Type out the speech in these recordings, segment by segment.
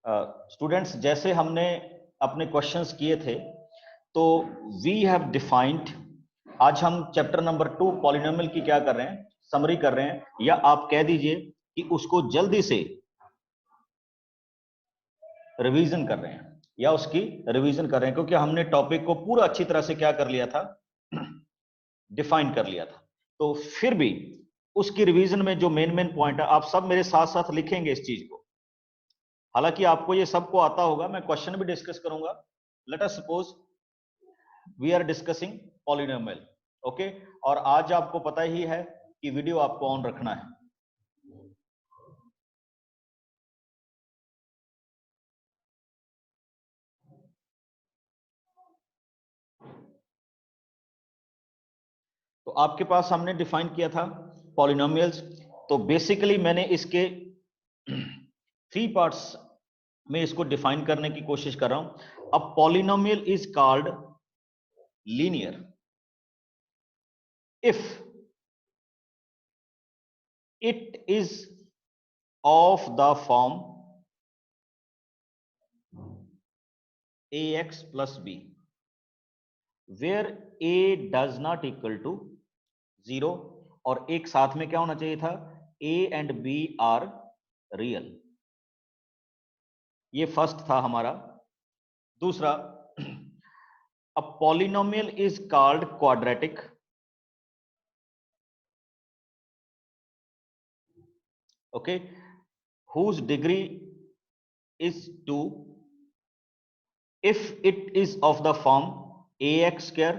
Students, जैसे हमने अपने क्वेश्चंस किए थे, तो वी हैव डिफाइंड, आज हम चैप्टर नंबर 2 पॉलिनोमियल की क्या कर रहे हैं, समरी कर रहे हैं, या आप कह दीजिए कि उसको जल्दी से रिवीजन कर रहे हैं, या उसकी रिवीजन कर रहे हैं, क्योंकि हमने टॉपिक को पूरा अच्छी तरह से क्या कर लिया था, डिफाइन कर लिया था। तो फिर भी उसकी रिवीजन में जो मेन पॉइंट है, आप सब मेरे साथ साथ लिखेंगे इस चीज को। हालांकि आपको ये सबको आता होगा, मैं क्वेश्चन भी डिस्कस करूंगा। Let us suppose we are discussing polynomial, okay. और आज आपको पता ही है कि वीडियो आपको ऑन रखना है। तो आपके पास हमने डिफाइन किया था पॉलिनोमियल्स। तो बेसिकली मैंने इसके 3 पार्ट्स में इसको डिफाइन करने की कोशिश कर रहा हूं। अब polynomial is called linear if it is of the form ax plus b, where a does not equal to 0, और एक साथ में क्या होना चाहिए था, a and b are real। ये फर्स्ट था हमारा। दूसरा, a polynomial is called quadratic okay, whose degree is 2 if it is of the form ax square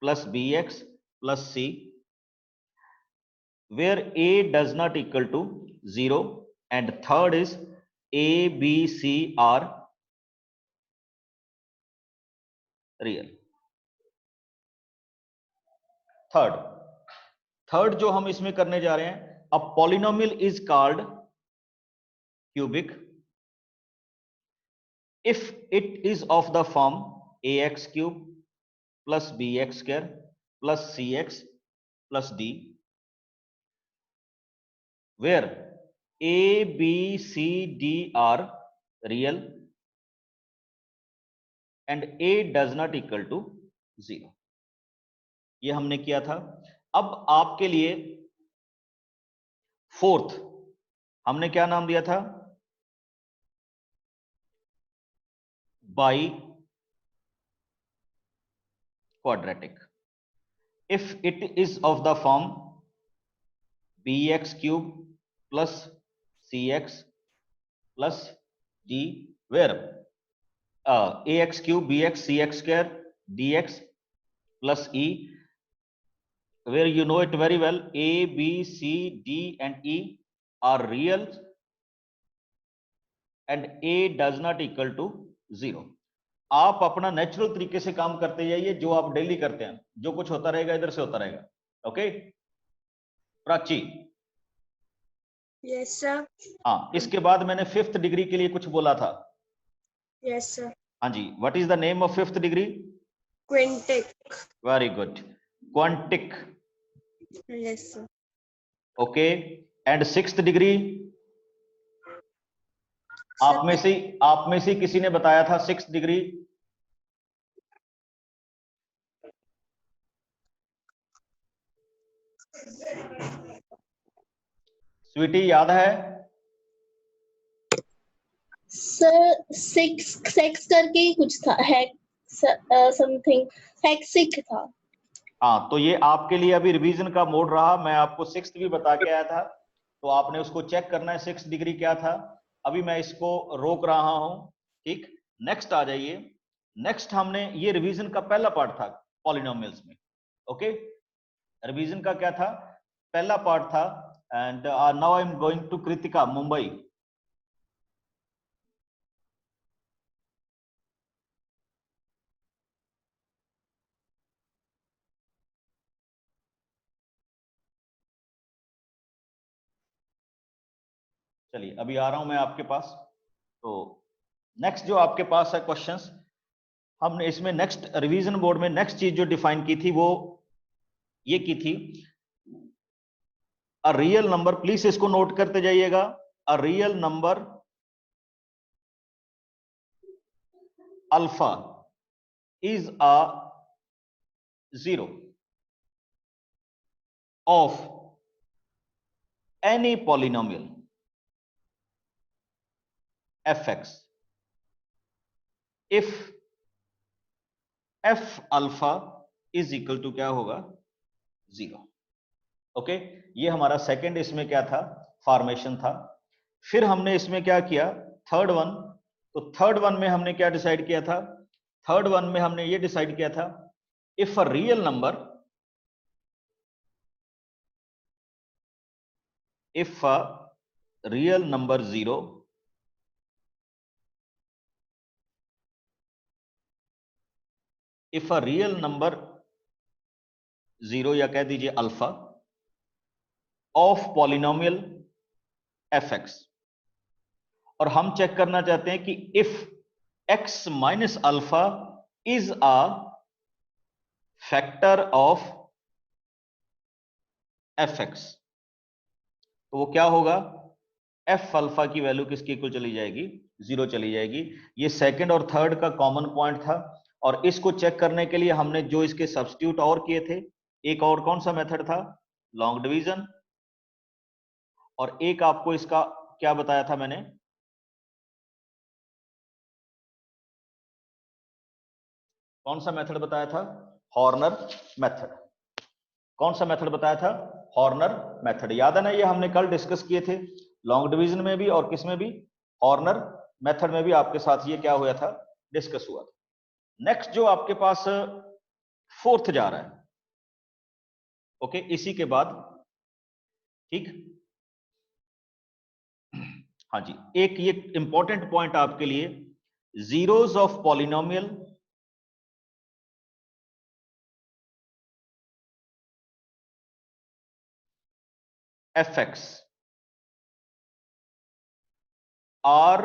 plus bx plus c, where a does not equal to 0, and third is a b c are real। Third जो हम इसमें करने जा रहे हैं, a polynomial is called cubic if it is of the form ax cube plus bx square plus cx plus d, where a b c d are real and a does not equal to 0। ये हमने किया था। अब आपके लिए fourth हमने क्या नाम दिया था, biquadratic. If it is of the form bx cube plus cx plus d, where ax cube bx cx square dx plus e, where you know it very well, a b c d and e are real and a does not equal to 0। आप अपना natural तरीके से काम करते जाइए, जो आप daily करते हैं, जो कुछ होता रहेगा इधर से होता रहेगा। ओके प्राची? Yes sir. हाँ, इसके बाद मैंने 5th डिग्री के लिए कुछ बोला था। Yes sir. हाँ जी, what is the name of 5th degree? Quintic. Very good, quantic. Yes sir. Okay, and 6th degree? आप में से किसी ने बताया था 6th डिग्री? स्वीटी याद है? सर सेक्स करके ही कुछ था, समथिंग हेक्सिक था। हाँ, तो ये आपके लिए अभी रिवीजन का मोड रहा। मैं आपको 6th भी बता के आया था, तो आपने उसको चेक करना है 6th डिग्री क्या था। अभी मैं इसको रोक रहा हूं, ठीक। नेक्स्ट आ जाइए। नेक्स्ट हमने, ये रिवीजन का पहला पार्ट था पॉलिनोमियल्स में। ओके, रिवीजन का क्या था, पहला पार्ट था। And now I am going to Kritika, Mumbai. चलिए, अभी आ रहा हूं मैं आपके पास। तो नेक्स्ट जो आपके पास है क्वेश्चंस, हमने इसमें नेक्स्ट रिवीजन बोर्ड में नेक्स्ट चीज जो डिफाइन की थी, वो ये की थी, अ रियल नंबर, प्लीज इसको नोट करते जाइएगा, a real number alpha is a 0 of any polynomial fx if f alpha is equal to क्या होगा 0। ओके, ये हमारा सेकंड इसमें क्या था, फॉर्मेशन था। फिर हमने इसमें क्या किया, थर्ड वन। तो थर्ड वन में हमने क्या डिसाइड किया था, थर्ड वन में हमने ये डिसाइड किया था, if a real number, if a real number 0 if a real number 0 या कह दीजिए अल्फा ऑफ पॉलिनोमियल fx, और हम चेक करना चाहते हैं कि if x minus alpha is a factor of fx, तो वो क्या होगा, एफ अल्फा की वैल्यू किसकी इक्वल चली जाएगी, 0 चली जाएगी। ये सेकंड और थर्ड का कॉमन पॉइंट था, और इसको चेक करने के लिए हमने जो इसके सब्स्टिट्यूट और किए थे, एक और कौन सा मेथड था, लॉन्ग डिवीजन, और एक आपको इसका क्या बताया था मैंने, कौन सा मेथड बताया था, हॉर्नर मेथड। कौन सा मेथड बताया था, हॉर्नर मेथड, याद है ना, ये हमने कल डिस्कस किए थे, लॉन्ग डिवीजन में भी और किस में भी, हॉर्नर मेथड में भी आपके साथ ये क्या हुआ था, डिस्कस हुआ था। नेक्स्ट जो आपके पास फोर्थ जा रहा है, ओके, इसी के बाद, ठीक, हाँ जी, एक ये इंपॉर्टेंट पॉइंट आपके लिए, zeros of polynomial fx are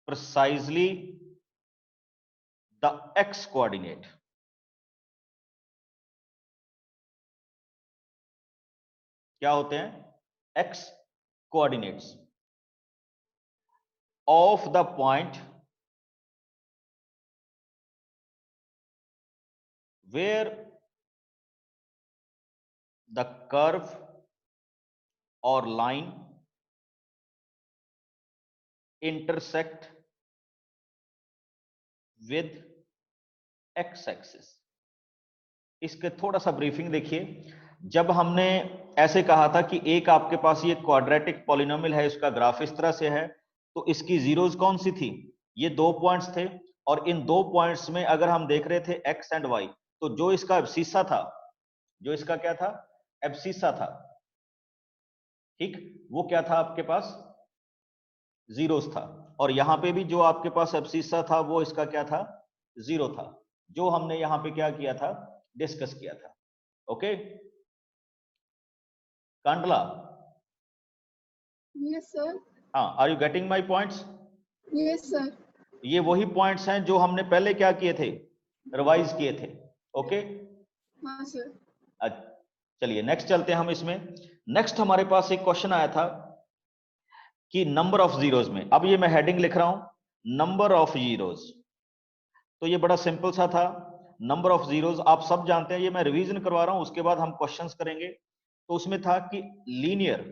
precisely the x coordinate, क्या होते हैं, x coordinates of the point where the curve or line intersect with x axis। इसके थोड़ा सा ब्रीफिंग देखिए, जब हमने ऐसे कहा था कि एक आपके पास ये क्वाड्रेटिक पॉलिनोमियल है, इसका ग्राफ इस तरह से है, तो इसकी जीरोस कौन सी थी, ये 2 पॉइंट्स थे, और इन 2 पॉइंट्स में अगर हम देख रहे थे x एंड y, तो जो इसका एब्सिसा था, जो इसका क्या था, एब्सिसा था, ठीक, वो क्या था आपके पास, जीरोस था, और यहां पे भी जो आपके पास एब्सिसा था वो इसका क्या था, 0 था, जो हमने यहां पे क्या किया था, डिस्कस किया था। Okay, Kandla, yes sir. हाँ, are you getting my points, yes sir. ये वही पॉइंट्स हैं जो हमने पहले क्या किए थे, रिवाइज किए थे। ओके, हाँ सर। चलिए नेक्स्ट चलते हैं हम इसमें। नेक्स्ट हमारे पास एक क्वेश्चन आया था कि नंबर ऑफ जीरोज में, अब ये मैं हेडिंग लिख रहा हूं, नंबर ऑफ जीरोज, तो ये बड़ा सिंपल सा था, नंबर ऑफ जीरोज आप सब जानते हैं, ये मैं रिवीजन करवा रहा हूं, उसके बाद हम क्वेश्चंस करेंगे। तो उसमें था कि लीनियर,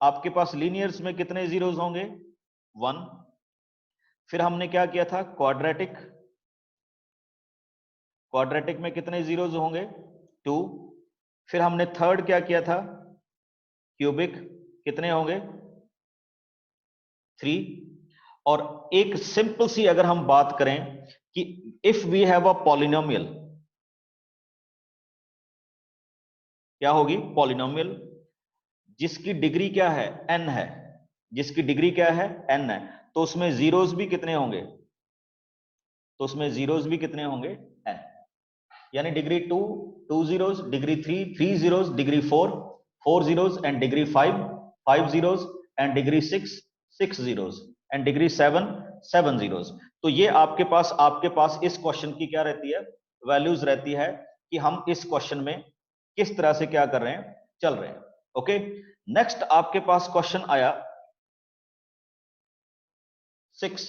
आपके पास लीनियर्स में कितने जीरोज होंगे, 1। फिर हमने क्या किया था, क्वाड्रेटिक, क्वाड्रेटिक में कितने जीरोज होंगे, 2। फिर हमने थर्ड क्या किया था, क्यूबिक, कितने होंगे, 3। और एक सिंपल सी अगर हम बात करें कि if we have a polynomial, क्या होगी, पॉलिनोमियल जिसकी डिग्री क्या है, n है, जिसकी डिग्री क्या है, n है, तो उसमें जीरोस भी कितने होंगे, तो उसमें जीरोस भी कितने होंगे, n, यानी degree 2 2 zeros, degree 3 3 zeros, degree 4 4 zeros, and degree 5 5 zeros, and degree 6 6 zeros, and degree 7 7 zeros. तो ये आपके पास इस क्वेश्चन की क्या रहती है, वैल्यूज रहती है, कि हम इस क्वेश्चन में किस तरह से क्या कर रहे हैं, चल रहे हैं। ओके, नेक्स्ट आपके पास क्वेश्चन आया 6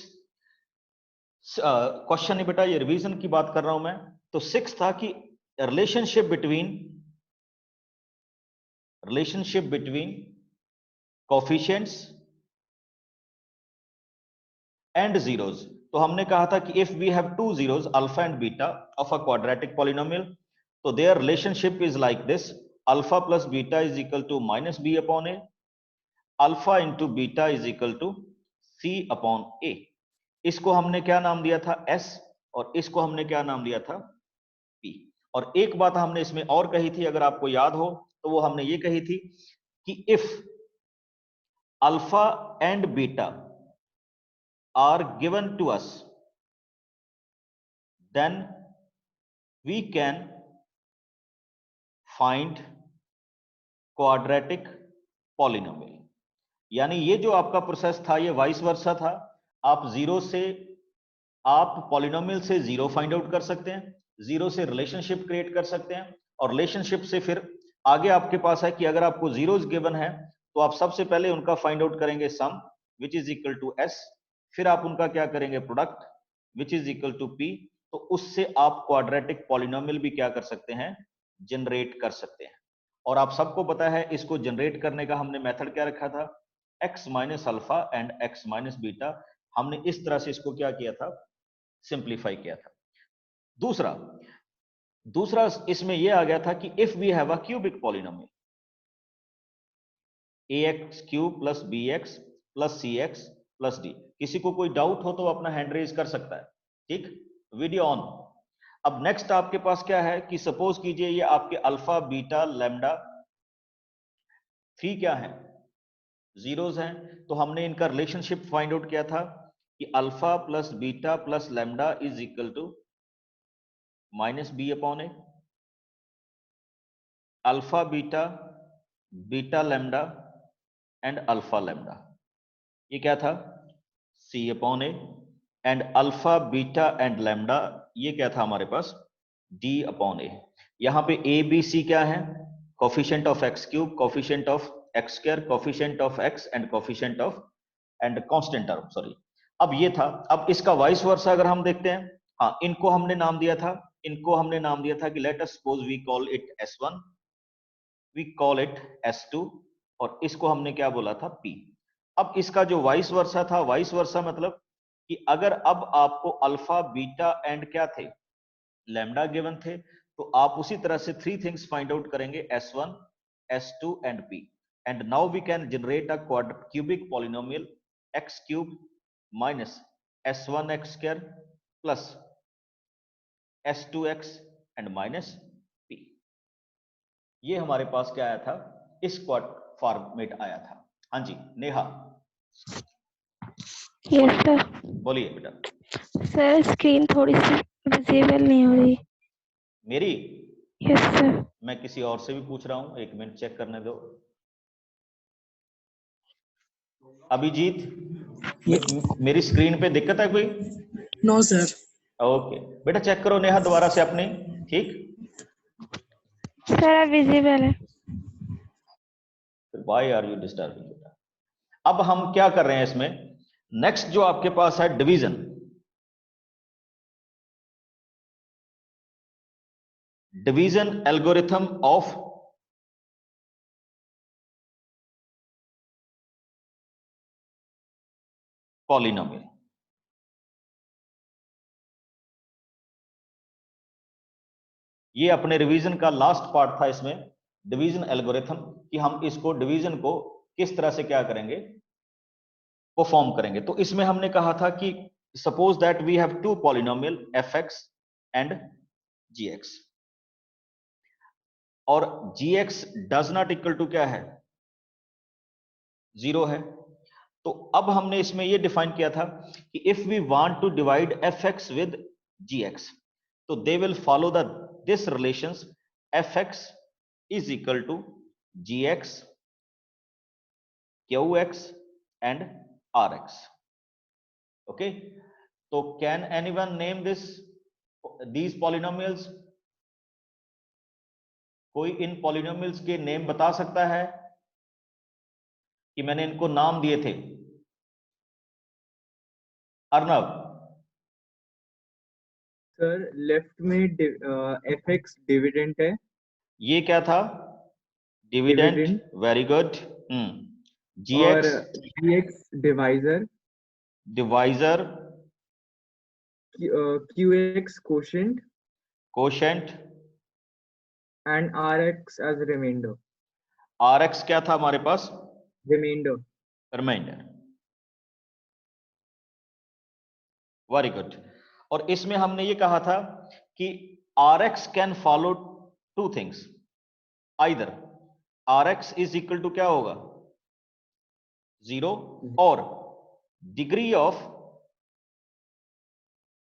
क्वेश्चन नहीं बेटा, ये रिवीजन की बात कर रहा हूं मैं। तो 6 था कि relationship between coefficients and zeros. तो हमने कहा था कि if we have two zeros alpha and beta of a quadratic polynomial, तो their relationship is like this, alpha plus beta is equal to minus B upon A, alpha into beta is equal to C upon A. इसको हमने क्या नाम दिया था, S, और इसको हमने क्या नाम दिया था, पी। और एक बात हमने इसमें और कही थी, अगर आपको याद हो, तो वो हमने ये कही थी कि if alpha and beta are given to us, then we can find quadratic polynomial। यानी ये जो आपका प्रोसेस था ये वाइस वर्सा था। आप जीरो से, आप पॉलिनोमियल से जीरो फाइंड आउट कर सकते हैं, जीरो से रिलेशनशिप क्रिएट कर सकते हैं, और रिलेशनशिप से फिर आगे आपके पास है कि अगर आपको जीरोस गिवन है तो आप सबसे पहले उनका फाइंड आउट करेंगे sum which is equal to S, फिर आप उनका क्या करेंगे, product which is equal to P. तो उससे आप क्वाड्रेटिक पॉलिनोमियल भी क्या कर सकते हैं, जनरेट कर सकते हैं। और आप सबको पता है इसको जनरेट करने का हमने मेथड क्या रखा था, x minus alpha and x minus beta. हमने इस तरह से इसको क्या किया था, सिंप्लीफाई किया था। दूसरा इसमें यह आ गया था कि if we have a cubic polynomial ax cube plus bx plus cx plus d। किसी को कोई डाउट हो तो अपना हैंड रेज कर सकता है, ठीक, वीडियो ऑन। अब नेक्स्ट आपके पास क्या है कि सपोज कीजिए ये आपके अल्फा बीटा लैम्डा 3 क्या है, जीरोस हैं। तो हमने इनका रिलेशनशिप फाइंड आउट किया था कि alpha plus beta plus lambda is equal to minus B upon A, alpha beta beta lambda and alpha lambda, ये क्या था, C upon A, and alpha beta and lambda ये क्या था हमारे पास, डी अपॉन ए। यहां पे ए बी सी क्या है, coefficient of x cube, coefficient of x square, coefficient of x and coefficient of and constant term, sorry. अब ये था। अब इसका वाइस वर्सा अगर हम देखते हैं, हाँ, इनको हमने नाम दिया था कि let us suppose we call it S1, we call it S2, और इसको हमने क्या बोला था, P। अब इसका जो वाइस वर्सा था, वाइस वर्सा मतलब कि अगर अब आपको अल्फा बीटा एंड क्या थे, लैम्डा गिवन थे, तो आप उसी तरह से 3 थिंग्स फाइंड आउट करेंगे, S1 S2 and P। And now we can generate a cubic polynomial x cube minus S1x square plus S2x and minus P। ये हमारे पास क्या आया था, इस फॉर्मेट आया था। हाँ जी नेहा, यस सर। बोलिए बेटा। सर स्क्रीन थोड़ी सी विजिबल नहीं हो रही। मेरी, यस सर। मैं किसी और से भी पूछ रहा हूं, एक मिनट चेक करने दो। अभिजीत, मेरी स्क्रीन पे दिक्कत है कोई? No sir. ओके बेटा, चेक करो नेहा दोबारा से अपनी, ठीक। सर विजिबल है। व्हाई आर यू डिस्टर्बिंग बेटा। अब हम क्या कर रहे हैं इसमें, नेक्स्ट जो आपके पास है division. Division algorithm of polynomial. ये अपने रिवीजन का लास्ट पार्ट था इसमें, डिवीजन एल्गोरिथम, कि हम इसको डिवीजन को किस तरह से क्या करेंगे, परफॉर्म करेंगे। तो इसमें हमने कहा था कि suppose that we have two polynomial fx and gx, और gx does not equal to क्या है, 0 है। तो अब हमने इसमें यह डिफाइन किया था कि if we want to divide fx with gx, तो they will follow the this relations fx is equal to gx qx and rx। Okay, तो can anyone name these polynomials? कोई इन पॉलिनोमियल्स के नेम बता सकता है कि मैंने इनको नाम दिए थे? अर्नब, सर लेफ्ट में एफएक्स डिविडेंड है, ये क्या था? Dividend, dividend, very good. और G X, G X divisor, divisor, Q X quotient, quotient, and R X as remainder, R X क्या था हमारे पास? रिमाइंडर। Remainder, very good. और इसमें हमने ये कहा था कि Rx can follow two things, either Rx is equal to क्या होगा? 0, और डिग्री ऑफ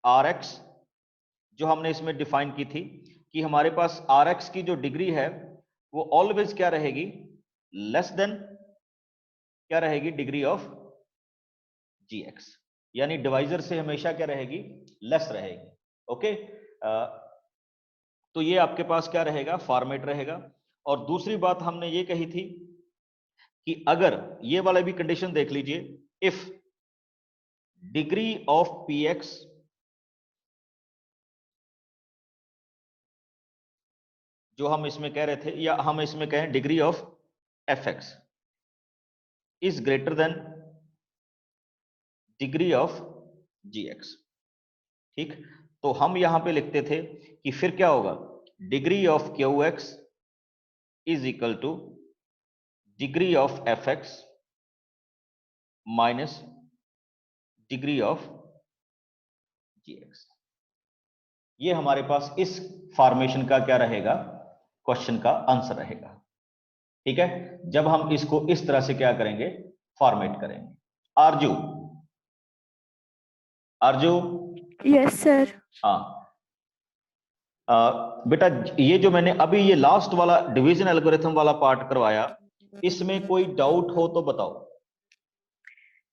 Rx जो हमने इसमें डिफाइन की थी कि हमारे पास Rx की जो डिग्री है वो ऑलवेज क्या रहेगी? लेस देन क्या रहेगी? डिग्री ऑफ Gx, यानी डिवाइजर से हमेशा क्या रहेगी? लेस रहेगी। ओके, तो ये आपके पास क्या रहेगा? फॉर्मेट रहेगा। और दूसरी बात हमने ये कही थी कि अगर ये वाला भी कंडीशन देख लीजिए, इफ डिग्री ऑफ px जो हम इसमें कह रहे थे, या हम इसमें कहें degree of fx is greater than degree of gx, ठीक, तो हम यहां पे लिखते थे कि फिर क्या होगा? Degree of qx is equal two degree of fx minus degree of gx। ये हमारे पास इस फॉर्मेशन का क्या रहेगा? क्वेश्चन का आंसर रहेगा। ठीक है, जब हम इसको इस तरह से क्या करेंगे? फॉर्मेट करेंगे। आरजू, आरजू, यस सर। हाँ, बेटा ये जो मैंने अभी ये लास्ट वाला डिवीजन एल्गोरिथम वाला पार्ट करवाया, इसमें कोई डाउट हो तो बताओ।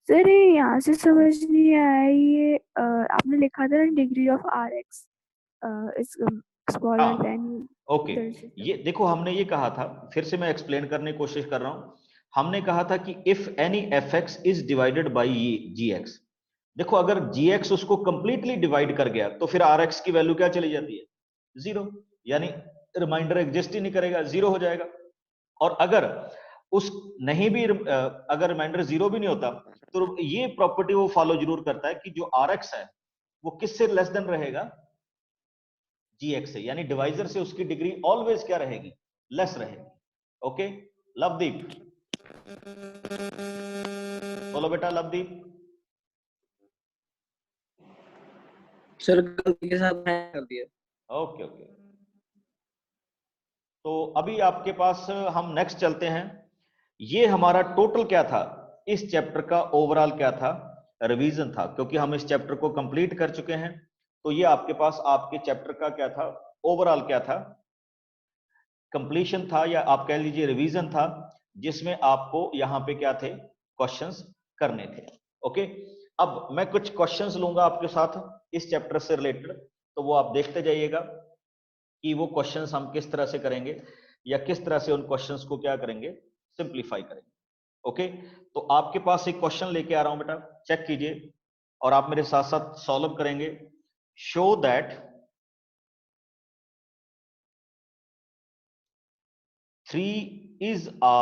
सर ये यहाँ से समझ नहीं आया, ये आपने लिखा था ना degree of r x is smaller हाँ, देन ओके, ये देखो हमने ये कहा था, फिर से मैं एक्सप्लेन करने की कोशिश कर रहा हूं। हमने कहा था कि if any f x is divided by g x, देखो अगर जी एक्स उसको कंप्लीटली डिवाइड कर गया तो फिर आर एक्स की वैल्यू क्या चली जाती है? 0, यानी रिमाइंडर एग्जिस्ट ही नहीं करेगा, 0 हो जाएगा। और अगर उस नहीं भी अगर रिमाइंडर 0 भी नहीं होता तो ये प्रॉपर्टी वो फॉलो जरूर करता है कि जो आर एक्स है वो किससे लेस देन रहेगा? जीएक्स से, यानी डिवाइजर से उसकी डिग्री ऑलवेज क्या रहेगी? लेस रहेगी। ओके, लवदीप, बोलो बेटा लवदीप। सर गलती के साथ मैंने कर दिया। ओके ओके, तो अभी आपके पास हम नेक्स्ट चलते हैं। ये हमारा टोटल क्या था? इस चैप्टर का ओवरऑल क्या था? रिवीजन था, क्योंकि हम इस चैप्टर को कंप्लीट कर चुके हैं। तो ये आपके पास आपके चैप्टर का क्या था? ओवरऑल क्या था? कंप्लीशन था, या आप कह लीजिए रिवीजन था, जिसमें आपको यहां पे क्या थे? क्वेश्चंस करने थे। ओके, अब मैं कुछ क्वेश्चंस लूंगा आपके साथ इस चैप्टर से रिलेटेड, तो वो आप देखते जाइएगा कि वो क्वेश्चंस हम किस तरह से करेंगे, या किस तरह से उन क्वेश्चंस को क्या करेंगे? सिंप्लीफाई करेंगे। ओके, तो आपके पास एक क्वेश्चन लेके आ रहा हूं बेटा, चेक कीजिए और आप मेरे साथ साथ सॉल्व करेंगे। Show that 3 is a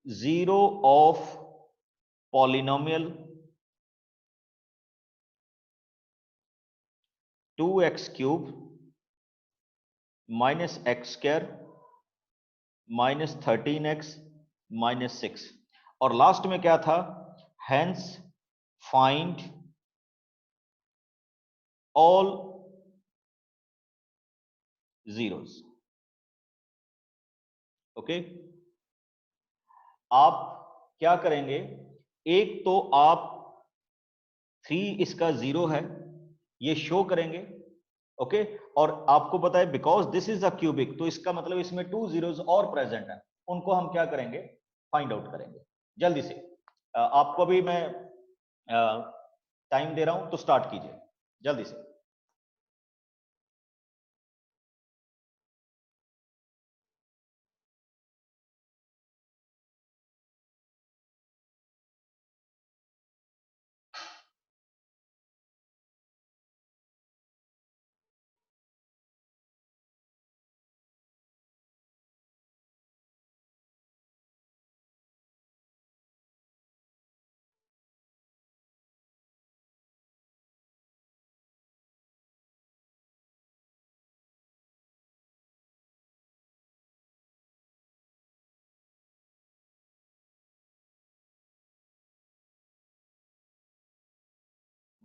zero of polynomial 2x cube minus x square minus 13x minus 6, और लास्ट में क्या था? hence find all zeros। Okay, आप क्या करेंगे? एक तो आप 3 इसका 0 है ये शो करेंगे। ओके, और आपको पता है because this is a cubic, तो इसका मतलब इसमें 2 zeros और प्रेजेंट है, उनको हम क्या करेंगे? फाइंड आउट करेंगे जल्दी से। आपको भी मैं टाइम दे रहा हूं, तो स्टार्ट कीजिए जल्दी से।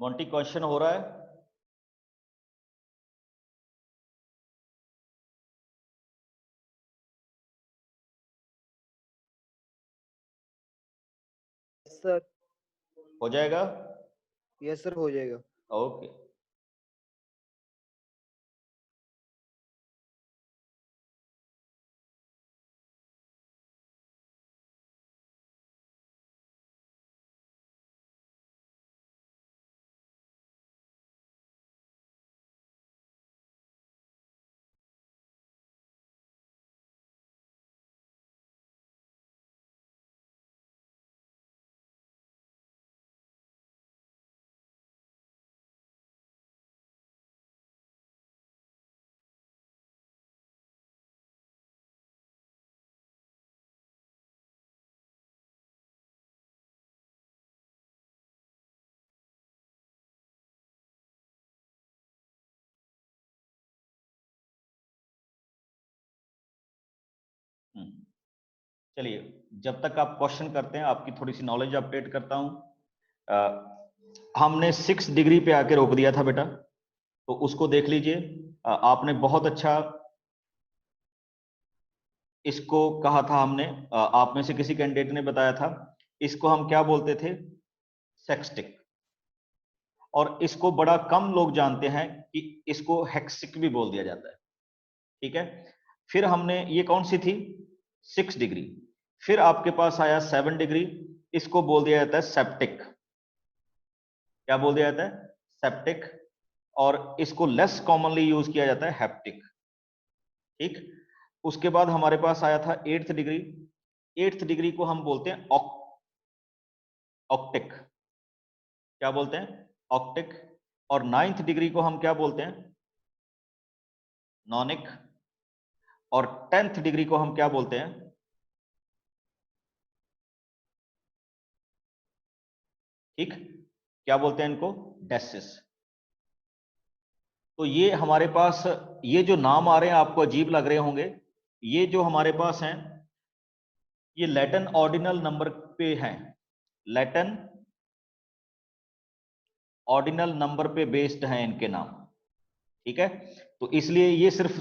मोंटी क्वेश्चन हो रहा है? सर। हो जाएगा? यस सर, हो जाएगा। ओके। चलिए, जब तक आप क्वेश्चन करते हैं आपकी थोड़ी सी नॉलेज अपडेट करता हूं। हमने 6 डिग्री पे आके रोक दिया था बेटा, तो उसको देख लीजिए। आपने बहुत अच्छा इसको कहा था हमने, आप में से किसी कैंडिडेट ने बताया था, इसको हम क्या बोलते थे? सेक्सटिक। और इसको बड़ा कम लोग जानते हैं कि इसको हेक्सिक भी बोल दिया जाता है। ठीक है, फिर हमने ये कौन सी थी? 6 डिग्री। फिर आपके पास आया 7 डिग्री, इसको बोल दिया जाता है सेप्टिक। क्या बोल दिया जाता है? सेप्टिक। और इसको लेस कॉमनली यूज किया जाता है हेप्टिक। ठीक, उसके बाद हमारे पास आया था 8th डिग्री। 8th डिग्री को हम बोलते हैं ऑक्टिक। क्या बोलते हैं? ऑक्टिक। और 9th डिग्री को हम क्या बोलते हैं? नॉनिक। और 10th डिग्री को हम क्या बोलते हैं? ठीक, क्या बोलते हैं इनको? डेसिस। तो ये हमारे पास, ये जो नाम आ रहे हैं आपको अजीब लग रहे होंगे, ये जो हमारे पास हैं ये लैटिन ऑर्डिनल नंबर पे हैं। लैटिन ऑर्डिनल नंबर पे बेस्ड हैं इनके नाम। ठीक है, तो इसलिए ये सिर्फ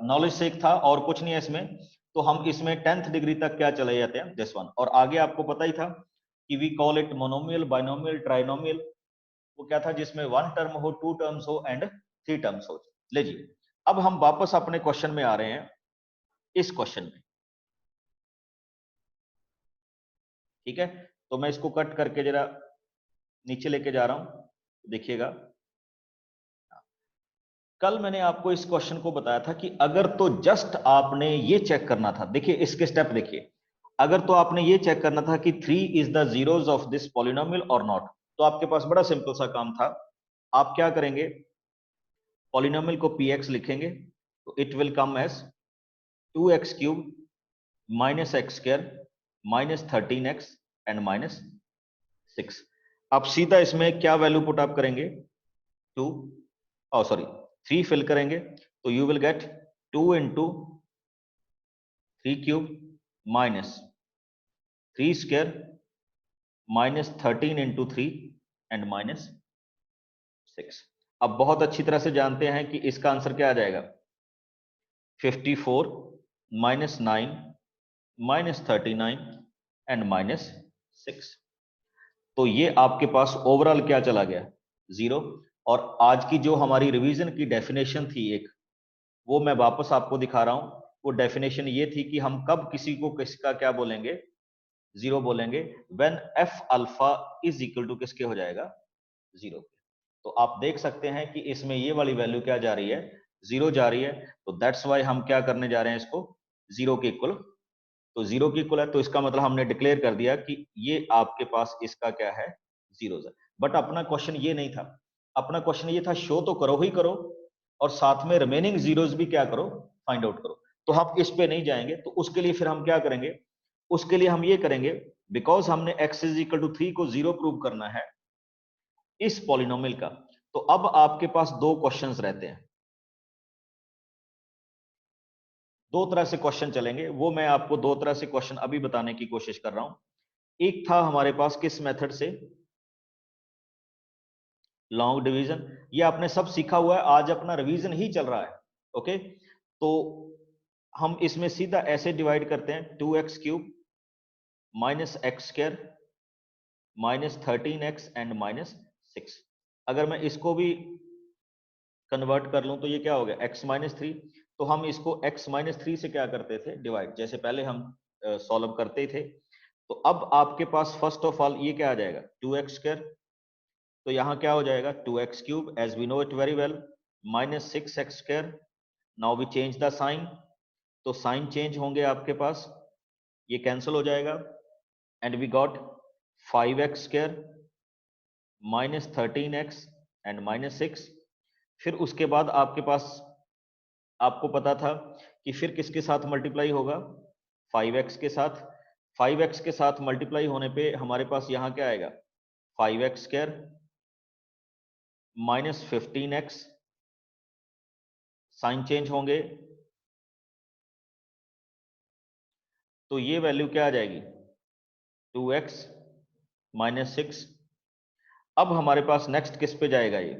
नॉलेज सेक था और कुछ नहीं है इसमें। तो हम इसमें 10th डिग्री तक क्या चले जाते हैं? This one. और आगे आपको पता ही था कि we call it monomial, binomial, trinomial. वो क्या था? जिसमें 1 टर्म हो, 2 टर्म्स हो एंड 3 टर्म्स हो। लीजिए, अब हम वापस अपने क्वेश्चन में आ रहे हैं, इस क्वेश्चन में। ठीक है, तो मैं इसको कट करके जरा नीचे लेके जा रहा हूं, देखिएगा। कल मैंने आपको इस क्वेश्चन को बताया था कि अगर तो जस्ट आपने ये चेक करना था, देखिए इसके स्टेप देखिए। अगर तो आपने ये चेक करना था कि 3 is the zeros of this polynomial और नॉट, तो आपके पास बड़ा सिंपल सा काम था। आप क्या करेंगे? पॉलिनोमियल को px लिखेंगे, तो it will come as 2x cube minus x square minus 13x and minus 6। आप सीधा इसमें क्या वैल्यू पुट अप करेंगे? 2, सॉरी 3 फिल करेंगे, तो you will get 2 into 3 cube minus 3 square minus 13 into 3 and minus 6। अब बहुत अच्छी तरह से जानते हैं कि इसका आंसर क्या आ जाएगा? 54 माइनस 9 माइनस 39 एंड माइनस 6। तो ये आपके पास ओवरऑल क्या चला गया? 0। और आज की जो हमारी रिवीजन की डेफिनेशन थी एक, वो मैं वापस आपको दिखा रहा हूं। वो डेफिनेशन ये थी कि हम कब किसी को किसका क्या बोलेंगे? 0 बोलेंगे, when f alpha is equal to किसके हो जाएगा? 0। तो आप देख सकते हैं कि इसमें ये वाली वैल्यू क्या जा रही है? 0 जा रही है। तो दैट्स वाई हम क्या करने जा रहे हैं इसको? 0 के इक्वल। तो 0 के इक्वल है, तो इसका मतलब हमने डिक्लेयर कर दिया कि ये आपके पास इसका क्या है? 0 है। बट अपना क्वेश्चन ये नहीं था। अपना क्वेश्चन ये था, शो तो करो ही करो और साथ में रिमेनिंग जीरोस भी क्या करो? फाइंड आउट करो। तो हम इस पे नहीं जाएंगे। तो उसके लिए फिर हम क्या करेंगे? उसके लिए हम ये करेंगे, बिकॉज हमने x इज इक्वल टू 3 को 0 प्रूव करना है इस पॉलिनोमियल का। तो अब आपके पास दो क्वेश्चंस रहते हैं, दो तरह से क्वेश्चन चलेंगे। वो मैं आपको दो तरह से क्वेश्चन अभी बताने की कोशिश कर रहा हूं। एक था हमारे पास किस मेथड से? लॉन्ग डिवीजन, ये आपने सब सीखा हुआ है, आज अपना रिवीजन ही चल रहा है। ओके, तो हम इसमें सीधा ऐसे डिवाइड करते हैं, 2x³ minus x² minus 13x and minus 6। अगर मैं इसको भी कन्वर्ट कर लूं तो ये क्या हो गया, x-3। तो हम इसको x-3 से क्या करते थे, डिवाइड, जैसे पहले हम सॉल्व करते थे। तो अब आपके पास फर्स्ट ऑफ ऑल ये क्या आ जाएगा, 2x²। तो यहां क्या हो जाएगा, 2x³ as we know it very well, minus 6x²। Now we change the sign, तो साइन चेंज होंगे आपके पास, ये कैंसिल हो जाएगा, and we got 5x² minus 13x and minus 6। फिर उसके बाद आपके पास, आपको पता था कि फिर किसके साथ मल्टीप्लाई होगा, 5x के साथ। 5x के साथ मल्टीप्लाई होने पे हमारे पास यहां क्या आएगा, 5x² minus 15x, sign change होंगे, तो ये वैल्यू क्या आ जाएगी, 2x माइनस 6। अब हमारे पास नेक्स्ट किस पे जाएगा, ये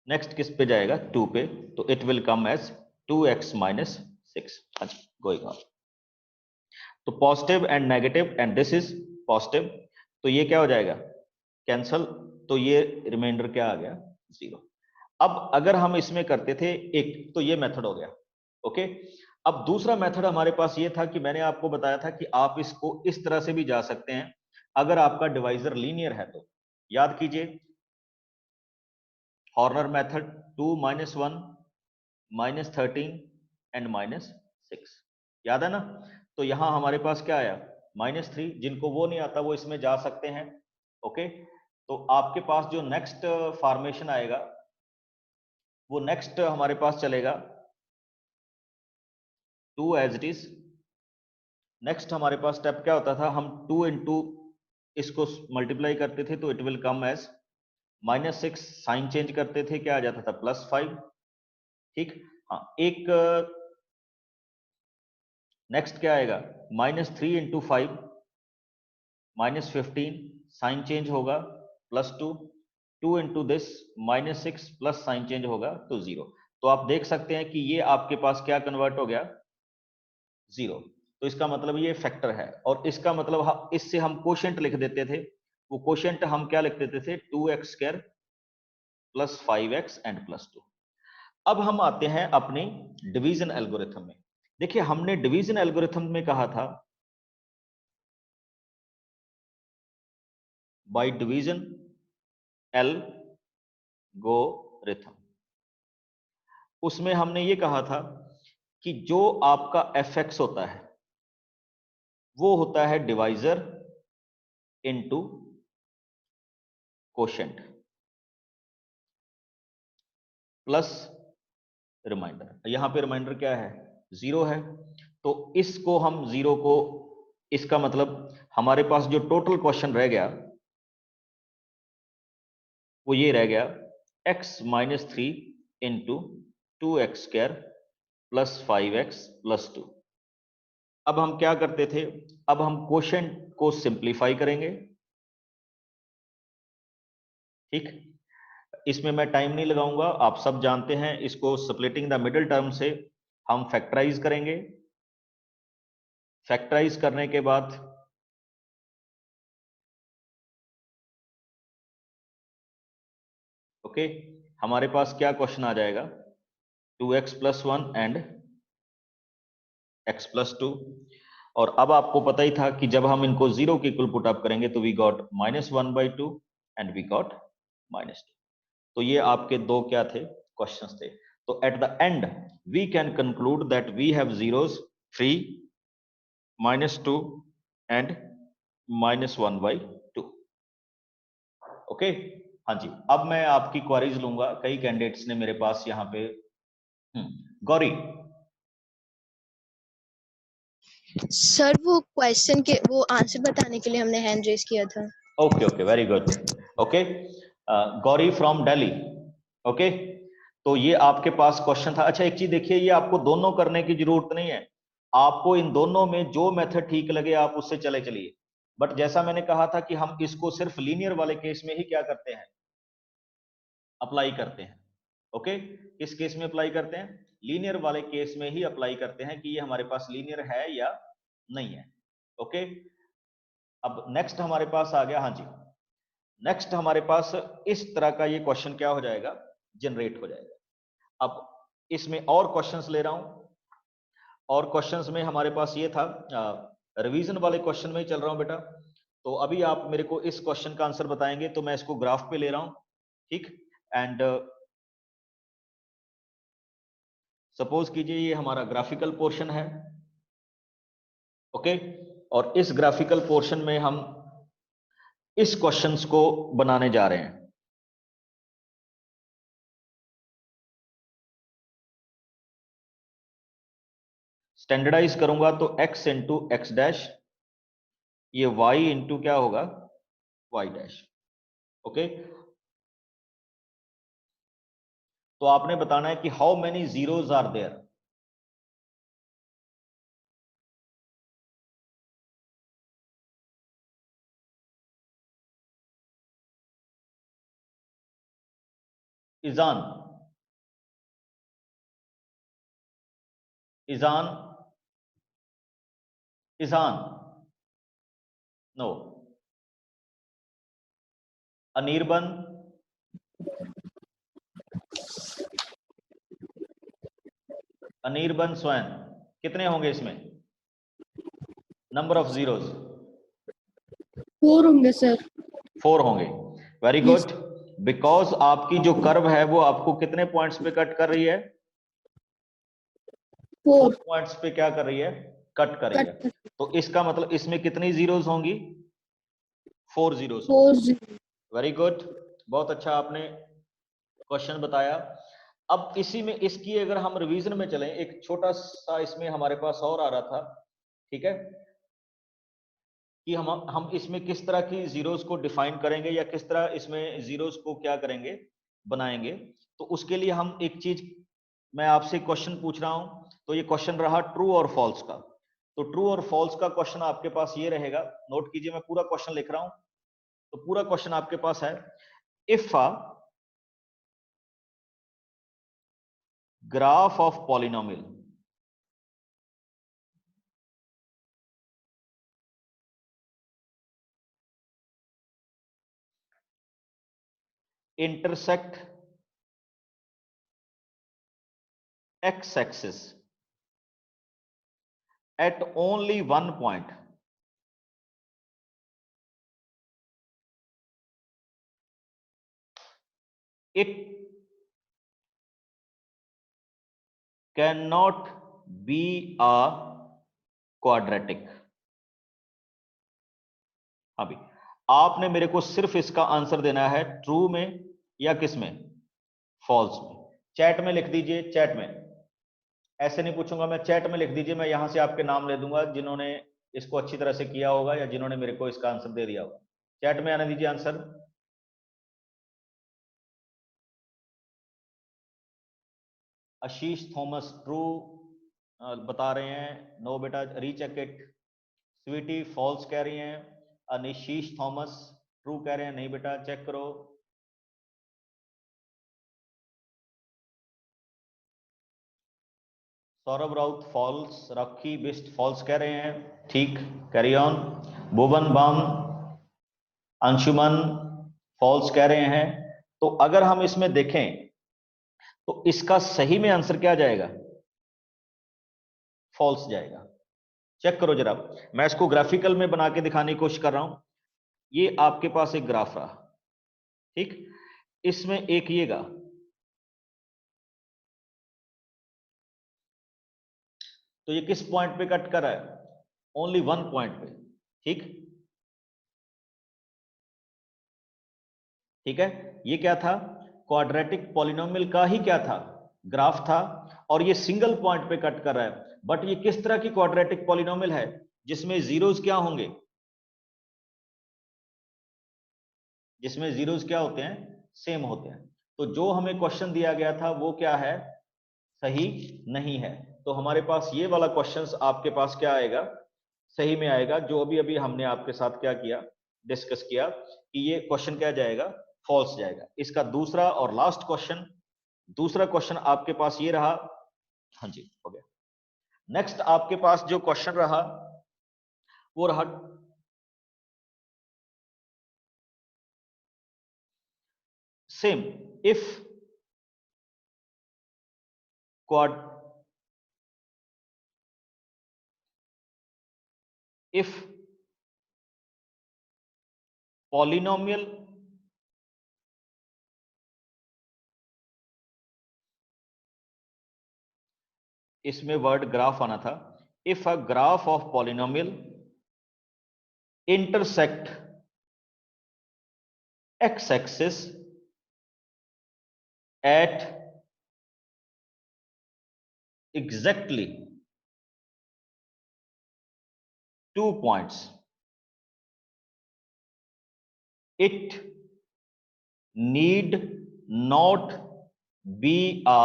नेक्स्ट किस पे जाएगा, 2 पे, तो it will come as 2x minus 6। Going on, तो positive and negative, and this is positive, तो ये क्या हो जाएगा, कैंसल, तो ये रिमाइंडर क्या आ गया, 0। अब अगर हम इसमें करते थे एक, तो ये मेथड हो गया। ओके, अब दूसरा मेथड हमारे पास ये था कि मैंने आपको बताया था कि आप इसको इस तरह से भी जा सकते हैं, अगर आपका डिवाइजर लीनियर है तो। याद कीजिए, Horner method, 2 minus 1 minus 13 and minus 6, याद है ना। तो यहां हमारे पास क्या आया, -3, जिनको वो नहीं आता वो इसमें जा सकते हैं। ओके, तो आपके पास जो नेक्स्ट फॉर्मेशन आएगा, वो नेक्स्ट हमारे पास चलेगा 2 एज इट इज। नेक्स्ट हमारे पास स्टेप क्या होता था, हम 2 इंटू इसको मल्टीप्लाई करते थे, तो it will come as -6, sign change करते थे, क्या आ जाता था, +5। ठीक, हाँ, एक नेक्स्ट क्या आएगा, -3 इंटू 5 -15, साइन चेंज होगा, +2। 2 into this -6 plus sign change होगा तो 0। तो आप देख सकते हैं कि ये आपके पास क्या कन्वर्ट हो गया, 0। तो इसका मतलब ये फैक्टर है, और इसका मतलब इससे हम कोशेंट लिख देते थे। वो कोशेंट हम क्या लिख देते थे, 2x² प्लस 5x एंड +2। अब हम आते हैं अपनी डिवीजन एल्गोरिथम में। देखिए, हमने डिवीजन एल्गोरिथम में कहा था, बाय डिवीजन एल्गोरिथम, उसमें हमने ये कहा था कि जो आपका fx होता है वो होता है divisor into quotient plus remainder. यहां पे रिमाइंडर क्या है, 0 है, तो इसको हम 0 को, इसका मतलब हमारे पास जो टोटल क्वेश्चन रह गया वो ये रह गया, x-3 into 2x² plus 5x plus 2। अब हम क्या करते थे, अब हम कोशेंट को सिंप्लीफाई करेंगे। ठीक, इसमें मैं टाइम नहीं लगाऊंगा, आप सब जानते हैं इसको। स्प्लिटिंग द मिडिल टर्म से हम फैक्टराइज करेंगे। फैक्टराइज करने के बाद ओके, हमारे पास क्या क्वेश्चन आ जाएगा, 2x + 1 एंड x + 2। और अब आपको पता ही था कि जब हम इनको 0 के इक्वल पुट अप करेंगे तो we got -1/2 and we got -2। तो ये आपके दो क्या थे, क्वेश्चंस थे। तो at the end we can conclude that we have zeros 3, -2 and -1/2। Okay, हाँ जी। अब मैं आपकी क्वेरीज लूंगा, कई कैंडिडेट्स ने मेरे पास यहाँ पे गौरी। सर वो क्वेश्चन के वो आंसर बताने के लिए हमने हैंड रेज किया था। Okay okay, very good. Okay, Gauri from Delhi. Okay, तो ये आपके पास क्वेश्चन था। अच्छा, एक चीज देखिए, ये आपको दोनों करने की जरूरत नहीं है, आपको इन दोनों में जो मेथड ठीक लगे आप उससे चले चलिए। बट जैसा मैंने कहा था कि हम इसको सिर्फ लीनियर वाले केस में ही क्या करते हैं, अप्लाई करते हैं। ओके, किस केस में अप्लाई करते हैं? लीनियर वाले केस में ही अप्लाई करते हैं कि ये हमारे पास लीनियर है या नहीं है। ओके, अब नेक्स्ट हमारे पास आ गया, हाँ जी, नेक्स्ट हमारे पास इस तरह का ये क्वेश्चन क्या हो जाएगा, जनरेट हो जाएगा। अब इसमें और क्वेश्चंस ले रहा हूं, और क्वेश्चंस में हमारे पास ये था, रिवीजन वाले क्वेश्चन में ही चल रहा हूं बेटा। तो अभी आप मेरे को इस क्वेश्चन का आंसर बताएंगे, तो मैं इसको ग्राफ पे ले रहा हूं, ठीक। एंड सपोज कीजिए ये हमारा ग्राफिकल पोर्शन है, ओके, और इस ग्राफिकल पोर्शन में हम इस क्वेश्चंस को बनाने जा रहे हैं। स्टैंडर्डाइज करूंगा तो x इंटू एक्स डैश, ये y इंटू क्या होगा, y डैश। ओके, तो आपने बताना है कि how many zeros are there. Izaan, Izaan, Izaan, no, Anirban, Anirban Swayam, कितने होंगे इसमें, नंबर ऑफ जीरोज? 4 होंगे सर। 4 होंगे। वेरी गुड, बिकॉज आपकी जो कर्व है वो आपको कितने पॉइंट्स पे कट कर रही है, 4 पॉइंट्स पे क्या कर रही है, कट कर रही है। तो इसका मतलब इसमें कितनी जीरोज होंगी, 4 जीरोज। 4 वेरी गुड, बहुत अच्छा आपने क्वेश्चन बताया। अब इसी में इसकी अगर हम रिवीजन में चलें, एक छोटा सा इसमें हमारे पास और आ रहा था, ठीक है, कि हम इसमें किस तरह की जीरोस को डिफाइन करेंगे या किस तरह इसमें जीरोस को क्या करेंगे, बनाएंगे। तो उसके लिए हम एक चीज, मैं आपसे क्वेश्चन पूछ रहा हूं, तो ये क्वेश्चन रहा ट्रू और फॉल्स का। तो ट्रू और फॉल्स का क्वेश्चन आपके पास ये रहेगा, नोट कीजिए, मैं पूरा क्वेश्चन लिख रहा हूं। तो पूरा क्वेश्चन आपके पास है, if a graph of polynomial intersect x-axis at only one point, it cannot be a quadratic। अभी आपने मेरे को सिर्फ इसका आंसर देना है ट्रू में या किस में, फॉल्स में। चैट में लिख दीजिए, चैट में, ऐसे नहीं पूछूंगा मैं, चैट में लिख दीजिए, मैं यहां से आपके नाम ले दूंगा जिन्होंने इसको अच्छी तरह से किया होगा या जिन्होंने मेरे को इसका आंसर दे दिया होगा। चैट में आने दीजिए आंसर। आशीष थॉमस ट्रू बता रहे हैं, नो बेटा रीचेक इट। स्वीटी फॉल्स कह रही हैं, अनिशीष थॉमस ट्रू कह रहे हैं, नहीं बेटा चेक करो। सौरभ राउत फॉल्स, रॉकी बिस्ट फॉल्स कह रहे हैं, ठीक, carry on. Bhuvan Bam, Anshuman false कह रहे हैं। तो अगर हम इसमें देखें तो इसका सही में आंसर क्या जाएगा, फॉल्स जाएगा। चेक करो जरा, मैं इसको ग्राफिकल में बना के दिखाने की कोशिश कर रहा हूं। ये आपके पास एक ग्राफ रहा, ठीक, इसमें एक येगा, तो ये किस पॉइंट पे कट कर रहा है, ओनली वन पॉइंट पे, ठीक, ठीक है। ये क्या था, क्वाड्रेटिक पॉलिनोमियल का ही क्या था, ग्राफ था, और ये सिंगल पॉइंट पे कट कर रहा है। बट ये किस तरह की क्वाड्रेटिक पॉलिनोमियल है, जिसमें जीरोस क्या होंगे, जिसमें जीरोस क्या होते हैं, सेम होते हैं। तो जो हमें क्वेश्चन दिया गया था वो क्या है, सही नहीं है। तो हमारे पास ये वाला क्वेश्चन आपके पास क्या आएगा, सही में आएगा, जो अभी अभी हमने आपके साथ क्या किया, डिस्कस किया कि ये क्वेश्चन क्या जाएगा, फॉल्स जाएगा। इसका दूसरा और लास्ट क्वेश्चन, दूसरा क्वेश्चन आपके पास ये रहा। हाँ जी, हो गया। नेक्स्ट आपके पास जो क्वेश्चन रहा वो रहा same, if quad if polynomial इसमें वर्ड ग्राफ आना था, if a graph of polynomial intersect x axis at exactly 2 points, it need not be a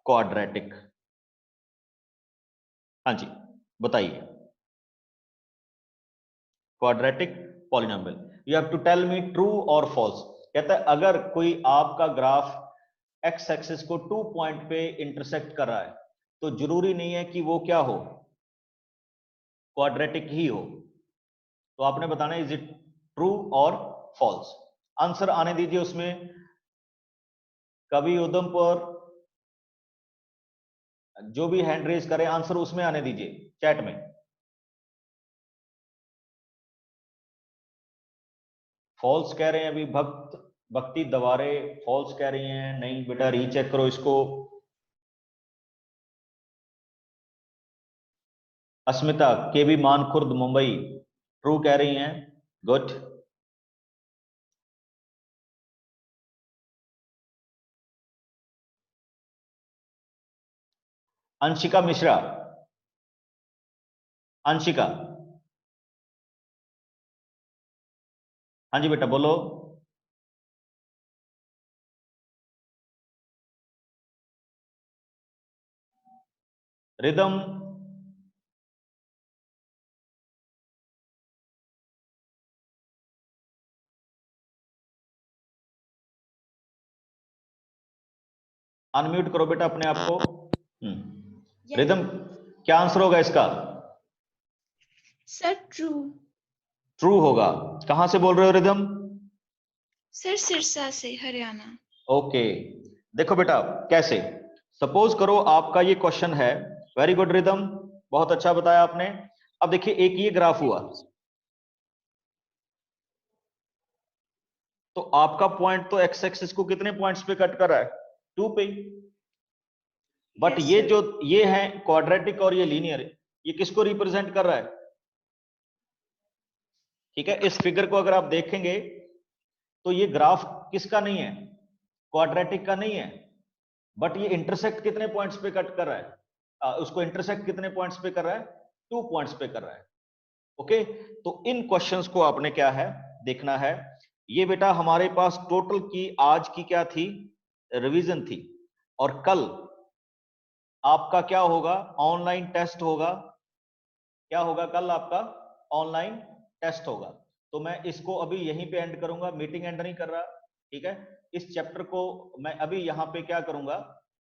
quadratic। हाँ जी, बताइए। Quadratic polynomial, you have to tell me true और false. कहता है अगर कोई आपका ग्राफ एक्स एक्सिस को 2 पॉइंट पे इंटरसेक्ट कर रहा है तो जरूरी नहीं है कि वो क्या हो, क्वाड्रेटिक ही हो। तो आपने बताना इज इट ट्रू और फॉल्स। आंसर आने दीजिए उसमें। कवि उधमपुर, जो भी हैंड रेज करे आंसर उसमें आने दीजिए चैट में। फॉल्स कह रहे हैं अभी भक्ति दवारे, फॉल्स कह रही हैं। नहीं बेटा, रीचेक करो इसको। अस्मिता केबी मानखुर्द मुंबई, ट्रू कह रही हैं, गुड। अंशिका मिश्रा, अंशिका, हाँ जी बेटा बोलो। रिदम, अनम्यूट करो बेटा अपने आप को। रिदम, क्या आंसर होगा इसका? Sir true. ट्रू होगा। कहां से बोल रहे हो रिदम? सर सिरसा से, हरियाणा। ओके, देखो बेटा कैसे, सपोज करो आपका ये क्वेश्चन है। वेरी गुड रिदम, बहुत अच्छा बताया आपने। अब देखिए एक ये ग्राफ हुआ, तो आपका पॉइंट तो एक्स एक्सिस को कितने पॉइंट्स पे कट कर रहा है? 2 पे। बट Yes, ये sir. जो ये है क्वाड्रेटिक और ये लीनियर, ये किसको रिप्रेजेंट कर रहा है? ठीक है, इस फिगर को अगर आप देखेंगे तो ये ग्राफ किसका नहीं है? क्वाड्रेटिक का नहीं है। बट ये इंटरसेक्ट कितने पॉइंट्स पे कट कर रहा है? उसको इंटरसेक्ट कितने पॉइंट्स पे कर रहा है? 2 पॉइंट्स पे कर रहा है। ओके, तो इन क्वेश्चंस को आपने क्या है देखना है। ये बेटा हमारे पास टोटल की आज की क्या थी? रिवीजन थी। और कल आपका क्या होगा? ऑनलाइन टेस्ट होगा। क्या होगा कल आपका? ऑनलाइन टेस्ट होगा। तो मैं इसको अभी यहीं पे एंड करूंगा, मीटिंग एंड नहीं कर रहा। ठीक है, इस चैप्टर को मैं अभी यहां पे क्या करूंगा,